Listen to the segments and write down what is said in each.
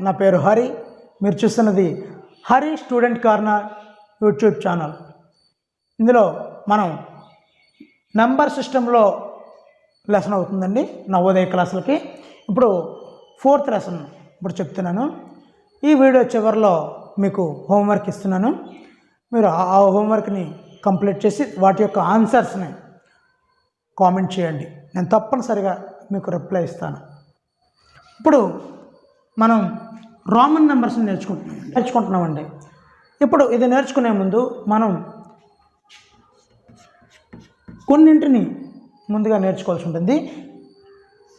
నా పేరు హరి. మీరు చూస్తున్నది Hari student corner YouTube channel. ఇందులో మనం నంబర్ సిస్టంలో లెసన్ అవుతుందండి నవోదయ క్లాసులకి. ఇప్పుడు 4th లెసన్ ఇప్పుడు చెప్తున్నాను. ఈ వీడియో చివరిలో మీకు హోంవర్క్ ఇస్తున్నాను. మీరు ఆ హోంవర్క్ని కంప్లీట్ చేసి వాటి యొక్క ఆన్సర్స్ని కామెంట్ చేయండి. నేను తప్పనిసరిగా మీకు రిప్లై ఇస్తాను. ఇప్పుడు మనం రోమన్ నెంబర్స్ని నేర్చుకుంటున్నామండి. ఇప్పుడు ఇది నేర్చుకునే ముందు మనం కొన్నింటిని ముందుగా నేర్చుకోవాల్సి ఉంటుంది.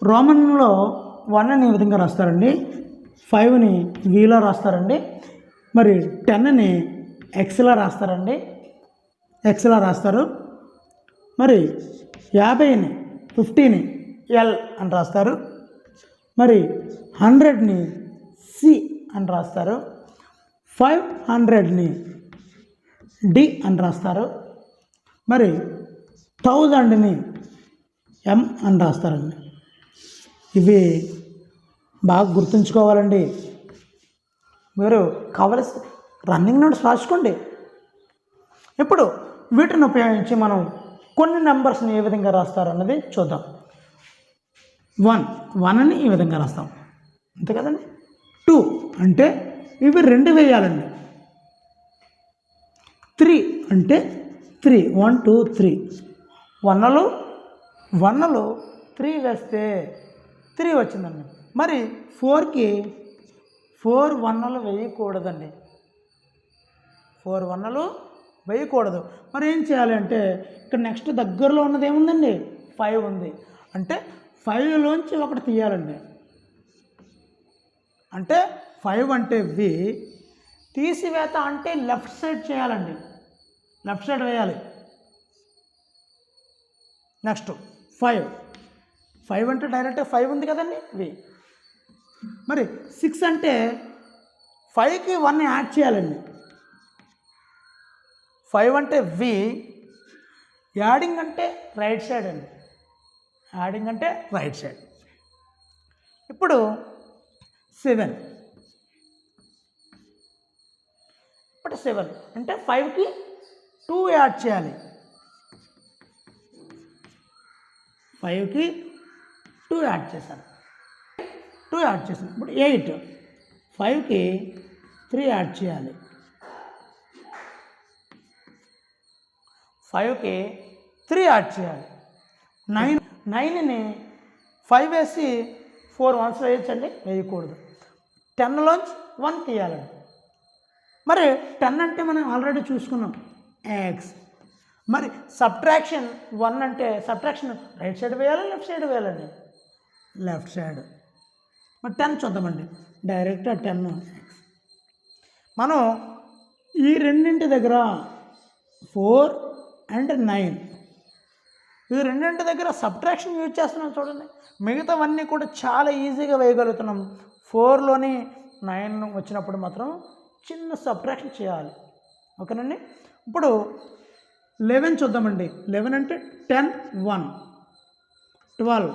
రోమన్లో 1ని ఈ విధంగా రాస్తారండి, 5ని వీలో రాస్తారండి, మరి 10ని ఎక్స్లో రాస్తారండి, ఎక్స్లో రాస్తారు. మరి 50ని 50ని ఎల్ అని రాస్తారు. మరి 100ని సి అని రాస్తారు. 500ని డి అని రాస్తారు. మరి 1000ని ఎం అని రాస్తారండి. ఇవి బాగా గుర్తుంచుకోవాలండి. మీరు కావలసిన రన్నింగ్ నోట్స్ రాసుకోండి. ఇప్పుడు వీటిని ఉపయోగించి మనం కొన్ని నెంబర్స్ని ఏ విధంగా రాస్తారు అన్నది చూద్దాం. 1ని ఈ విధంగా రాస్తాం, అంతే కదండి. 2 అంటే ఇవి 2 వేయాలండి. 3 అంటే 3 1 2 3 వన్నలు 3 వేస్తే 3 వచ్చిందండి. మరి 4కి 4 వన్నలు వేయకూడదండి, 4 వన్నలు వేయకూడదు. మరి ఏం చేయాలి అంటే ఇక్కడ నెక్స్ట్ దగ్గరలో ఉన్నది ఏముందండి, 5 ఉంది. అంటే 5లోంచి ఒకటి తీయాలండి. అంటే 5 అంటే వి, తీసివేత అంటే లెఫ్ట్ సైడ్ చేయాలండి, లెఫ్ట్ సైడ్ వేయాలి. నెక్స్ట్ 5 అంటే డైరెక్ట్ 5 ఉంది కదండి వి. మరి 6 అంటే 5కి 1 యాడ్ చేయాలండి. 5 అంటే వి, యాడింగ్ అంటే రైట్ సైడ్ అండి, యాడింగ్ అంటే రైట్ సైడ్. ఇప్పుడు 7 అంటే 5కి 2 యాడ్ చేయాలి, 5కి 2 యాడ్ చేశాను, 2 యాడ్ చేశాను. ఇప్పుడు 8 5కి 3 యాడ్ చేయాలి, 5కి 3 యాడ్ చేయాలి. 9ని 5 వేసి 4 వన్స్ వేయచ్చండి, వేయకూడదు. 10లోంచి 1 తీయాలండి. మరి 10 అంటే మనం ఆల్రెడీ చూసుకున్నాం ఎక్స్. మరి సబ్ట్రాక్షన్ 1 అంటే సబ్ట్రాక్షన్ రైట్ సైడ్ వేయాలి, లెఫ్ట్ సైడ్ వేయాలండి, లెఫ్ట్ సైడ్. మరి 10 చూద్దామండి, డైరెక్ట్ 10 ఎక్స్. మనం ఈ రెండింటి దగ్గర 4 అండ్ 9 ఈ రెండింటి దగ్గర సబ్ట్రాక్షన్ యూజ్ చేస్తున్నాం చూడండి. మిగతావన్నీ కూడా చాలా ఈజీగా వేయగలుగుతున్నాం. 4లోని 9 వచ్చినప్పుడు మాత్రం చిన్న సబ్ట్రాక్షన్ చేయాలి, ఓకేనండి. ఇప్పుడు 11 చూద్దామండి. 11 అంటే 10 1 12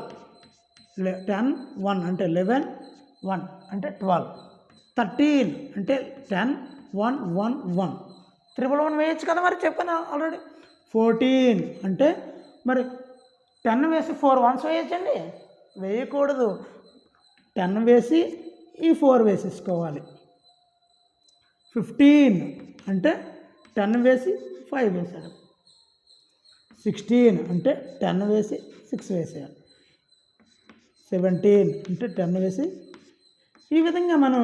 10 1 అంటే 11 1 అంటే 12. 13 అంటే 10 1 1 1 111 వేయచ్చు కదా, మరి చెప్పాను ఆల్రెడీ. 14 అంటే మరి 10 వేసి 4 వన్స్ వేయచ్చండి, వేయకూడదు. 10 వేసి ఈ 4 వేసేసుకోవాలి. 15 అంటే 10 వేసి 5 వేసాడు. 16 అంటే 10 వేసి 6 వేసేయాలి. 17 అంటే 10 వేసి, ఈ విధంగా మనం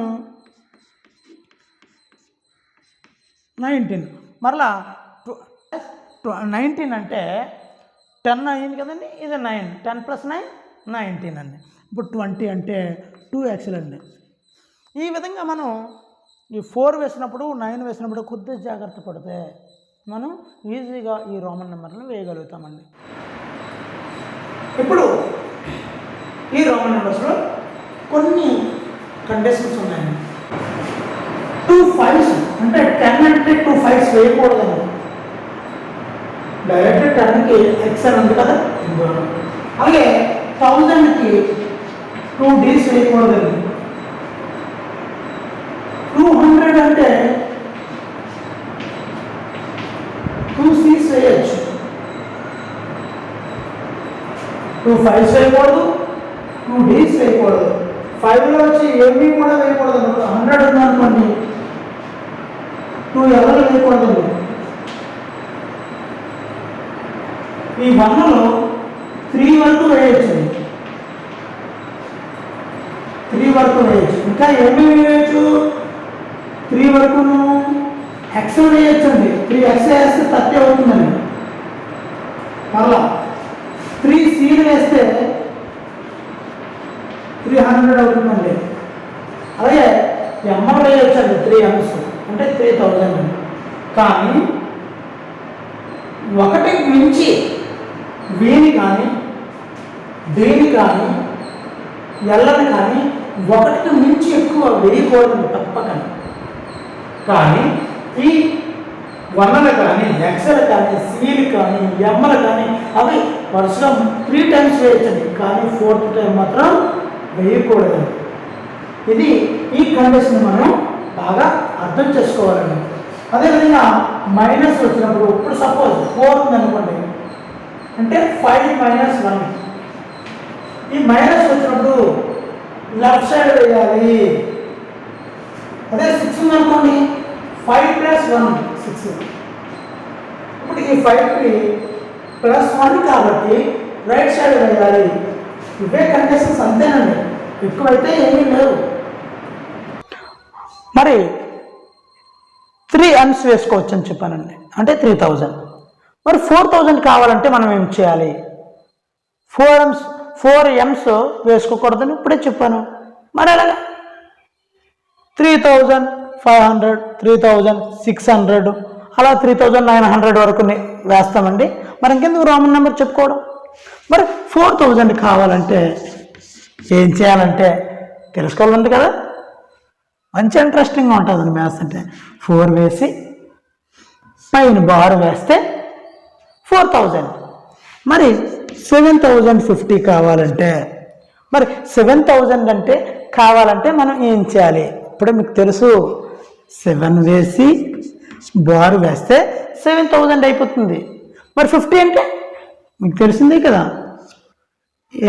19 మరలా 19 అంటే 10 అయింది కదండి, ఇది 9 10 + 9 19 అండి. ఇప్పుడు 20 అంటే 2x అండి. ఈ విధంగా మనం ఈ 4 వేసినప్పుడు 9 వేసినప్పుడు కొద్దిగా జాగ్రత్త పడితే మనం ఈజీగా ఈ రోమన్ నెంబర్లను వేయగలుగుతామండి. ఇప్పుడు ఈ రోమన్ నెంబర్స్లో కొన్ని కండిషన్స్ ఉన్నాయండి. 2 5s అంటే 10 అంటే 2 5s వేయకూడదండి, డైరెక్ట్ 10కి ఎక్స్ అని ఉంది కదా. అలాగే 1000కి 2 Ds వేయకూడదండి, అంటే 2C's వేయచ్చు, 2 5s వేయకూడదు, 2 D's వేయకూడదు. 5లో వచ్చి ఏమీ కూడా వేయకూడదు. 100 ఉందనుకోండి, 2 L'లు వేయకూడదు. ఈ 1లో 3 వరకు వేయచ్చు, 3 వరకు వేయచ్చు. ఇంకా ఏమి వేయచ్చు? 3 వరకును ఎక్స్ వేయచ్చు అండి. 3x వేస్తే 30 అవుతుందండి. మళ్ళా 3C'లు వేస్తే 300 అవుతుందండి. అలాగే ఎంఎల్ వేయచ్చు అండి, 3M's అంటే 3000 అండి. కానీ ఒకటికి మించి వీని కానీ డీని కానీ ఎల్లని కానీ ఒకటికి మించి ఎక్కువ వేయకూడదు తప్పకని. కానీ ఈ 1లు కానీ ఎక్స్లు కానీ సీలు కానీ ఎంలు కానీ అవి వరుసగా 3 times వేయచ్చండి. కానీ 4th టైం మాత్రం వేయకూడదండి. ఇది ఈ కండిషన్ మనం బాగా అర్థం చేసుకోవాలండి. అదేవిధంగా మైనస్ వచ్చినప్పుడు, ఇప్పుడు సపోజ్ 4 ఉందనుకోండి, అంటే 5 - 1. ఈ మైనస్ వచ్చినప్పుడు లెఫ్ట్ సైడ్ వేయాలి. అదే 6 ఉందనుకోండి, 5 + 1 6. ఇప్పుడు ఈ 5కి +1 కాబట్టి రైట్ సైడ్ వేయాలి. ఇవే కండిషన్స్ అంతేనండి, ఎక్కువైతే ఏమీ లేవు. మరి 3M's వేసుకోవచ్చు అని చెప్పానండి, అంటే 3000. మరి 4000 కావాలంటే మనం ఏం చేయాలి? 4M's వేసుకోకూడదని ఇప్పుడే చెప్పాను. మరి అలాగా 3500, 3600, అలా 3900 వరకు వేస్తామండి. మరి ఇంకెందుకు రోమన్ నెంబర్ చెప్పుకోవడం? మరి 4000 కావాలంటే ఏం చేయాలంటే తెలుసుకోవాలంటే కదా, మంచి ఇంట్రెస్టింగ్గా ఉంటుందండి మ్యాథ్స్ అంటే. 4 వేసి పైన బార్ వేస్తే 4000. మరి 7050 కావాలంటే, మరి 7000 అంటే కావాలంటే మనం ఏం చేయాలి? ఇప్పుడే మీకు తెలుసు, 7 వేసి బార్ వేస్తే 7000 అయిపోతుంది. మరి 50 అంటే మీకు తెలిసిందే కదా,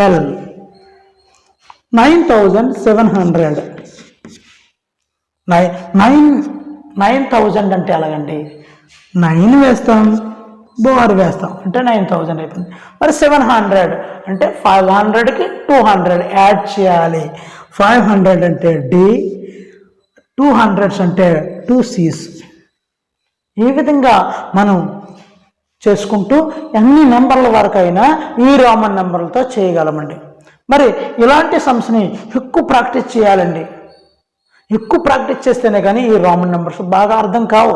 L 9700. 9000 అంటే ఎలాగండి? 9 వేస్తాం, బార్ వేస్తాం, అంటే 9000 అయిపోతుంది. మరి 700 అంటే 500కి 200 యాడ్ చేయాలి. 500 అంటే D, 200 అంటే 2C's. ఈ విధంగా మనం చేసుకుంటూ ఎన్ని నెంబర్ల వరకు అయినా ఈ రోమన్ నెంబర్లతో చేయగలమండి. మరి ఇలాంటి సమ్స్ని ఎక్కువ ప్రాక్టీస్ చేయాలండి. ఎక్కువ ప్రాక్టీస్ చేస్తేనే కానీ ఈ రోమన్ నెంబర్స్ బాగా అర్థం కావు.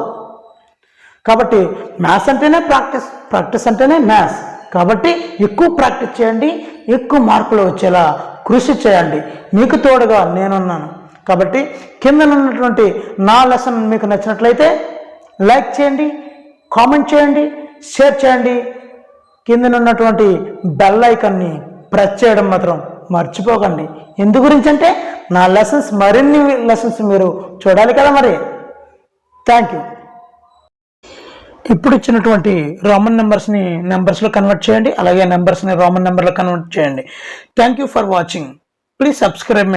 కాబట్టి మ్యాథ్స్ అంటేనే ప్రాక్టీస్, ప్రాక్టీస్ అంటేనే మ్యాథ్స్. కాబట్టి ఎక్కువ ప్రాక్టీస్ చేయండి, ఎక్కువ మార్కులు వచ్చేలా కృషి చేయండి. మీకు తోడుగా నేనున్నాను. కాబట్టి కింద ఉన్నటువంటి నా లెసన్ మీకు నచ్చినట్లయితే లైక్ చేయండి, కామెంట్ చేయండి, షేర్ చేయండి. కింద ఉన్నటువంటి బెల్ ఐకాన్ని ప్రెస్ చేయడం మాత్రం మర్చిపోకండి. ఎందు గురించి అంటే నా లెసన్స్, మరిన్ని లెసన్స్ మీరు చూడాలి కదా. మరి థ్యాంక్ యూ. ఇప్పుడు ఇచ్చినటువంటి రోమన్ నెంబర్స్ని నెంబర్స్లో కన్వర్ట్ చేయండి, అలాగే నెంబర్స్ని రోమన్ నెంబర్లో కన్వర్ట్ చేయండి. Thank you for watching. Please subscribe my